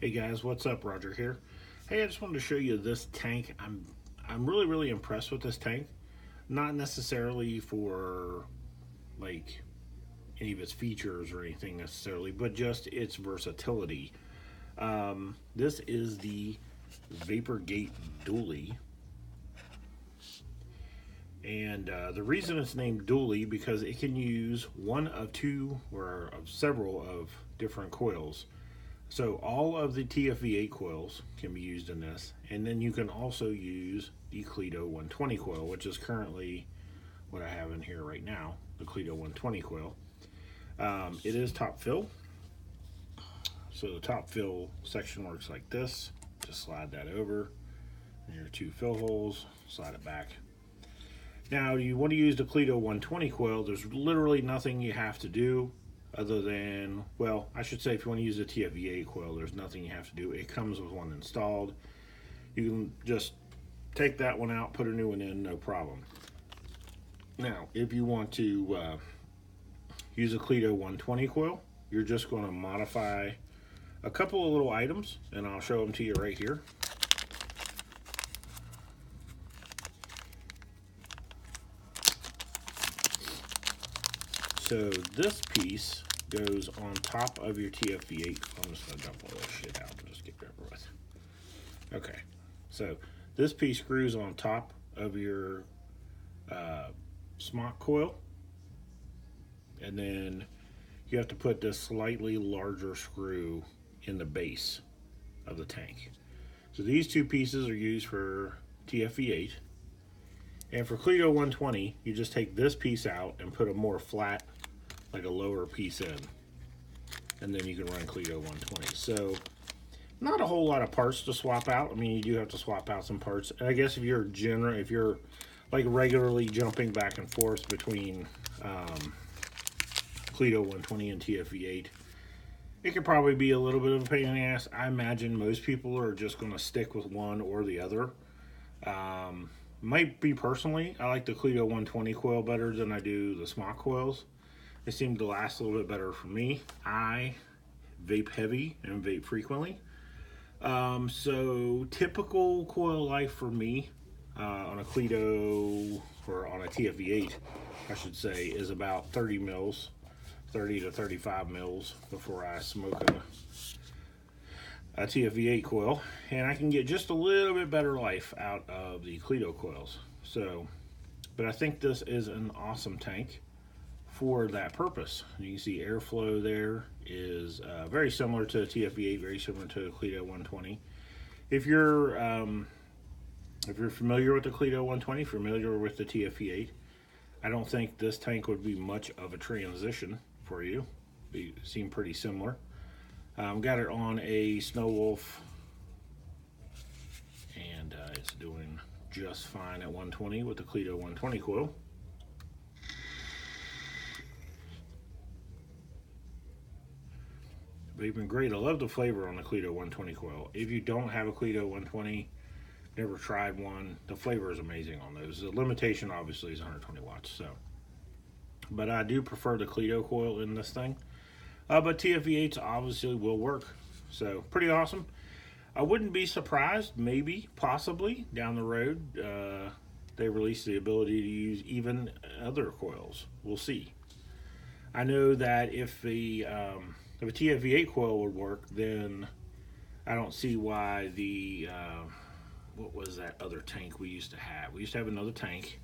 Hey guys, what's up? Roger here. Hey, I just wanted to show you this tank. I'm really impressed with this tank. Not necessarily for like any of its features or anything necessarily, but just its versatility. This is the Vapergate Doolee, and the reason it's named Doolee because it can use one of two or of several of different coils. So all of the TFV8 coils can be used in this, and then you can also use the Cledo 120 coil, which is currently what I have in here right now, the Cledo 120 coil. It is top fill, so the top fill section works like this. Just slide that over, and your two fill holes, slide it back. Now you want to use the Cledo 120 coil, there's literally nothing you have to do other than, well, I should say if you want to use a TFV8 coil, there's nothing you have to do. It comes with one installed. You can just take that one out, put a new one in, no problem. Now, if you want to use a Cledo 120 coil, you're just going to modify a couple of little items, and I'll show them to you right here. So this piece goes on top of your TFV8. I'm just going to dump all this shit out and just get rid of it. Okay, so this piece screws on top of your smock coil, and then you have to put this slightly larger screw in the base of the tank. So these two pieces are used for TFV8, and for Cledo 120 you just take this piece out and put a more flat, like a lower piece in, and then you can run Cledo 120. So not a whole lot of parts to swap out. I mean, you do have to swap out some parts. And I guess if you're like regularly jumping back and forth between Cledo 120 and TFV8, it could probably be a little bit of a pain in the ass. I imagine most people are just going to stick with one or the other. Might be personally, I like the Cledo 120 coil better than I do the smock coils. They seem to last a little bit better for me. I vape heavy and vape frequently. So typical coil life for me on a Cledo, or on a TFV8, I should say, is about 30 mils, 30 to 35 mils before I smoke a TFV8 coil. And I can get just a little bit better life out of the Cledo coils. So, but I think this is an awesome tank for that purpose. You can see airflow there is very similar to TFV8, very similar to the Cledo 120. If you're familiar with the Cledo 120, familiar with the TFV8, I don't think this tank would be much of a transition for you. They seem pretty similar. Got it on a Snow Wolf, and it's doing just fine at 120 with the Cledo 120 coil. Vaping great. I love the flavor on the Cledo 120 coil. If you don't have a Cledo 120, never tried one, the flavor is amazing on those. The limitation obviously is 120 watts, so. But I do prefer the Cledo coil in this thing. But TFV8s obviously will work. So pretty awesome. I wouldn't be surprised, maybe, possibly, down the road, they release the ability to use even other coils. We'll see. I know that if a TFV8 coil would work, then I don't see why the, what was that other tank we used to have? We used to have another tank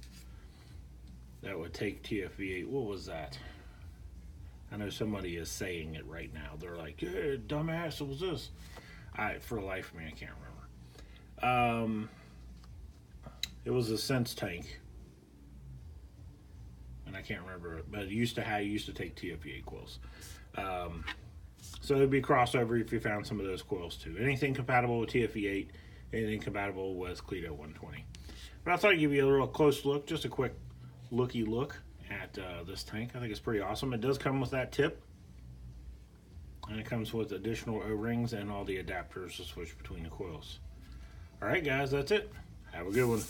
that would take TFV8. What was that? I know somebody is saying it right now. They're like, "Yeah, dumbass, what was this?" For the life of me, I can't remember. It was a Sense tank, and I can't remember it, but it used to take TFV8 coils. So it'd be crossover if you found some of those coils too. Anything compatible with TFV8, anything compatible with Cledo 120. But I thought I'd give you a real close look, just a quick look at this tank. I think it's pretty awesome. It does come with that tip, and it comes with additional O-rings and all the adapters to switch between the coils. Alright guys, that's it. Have a good one.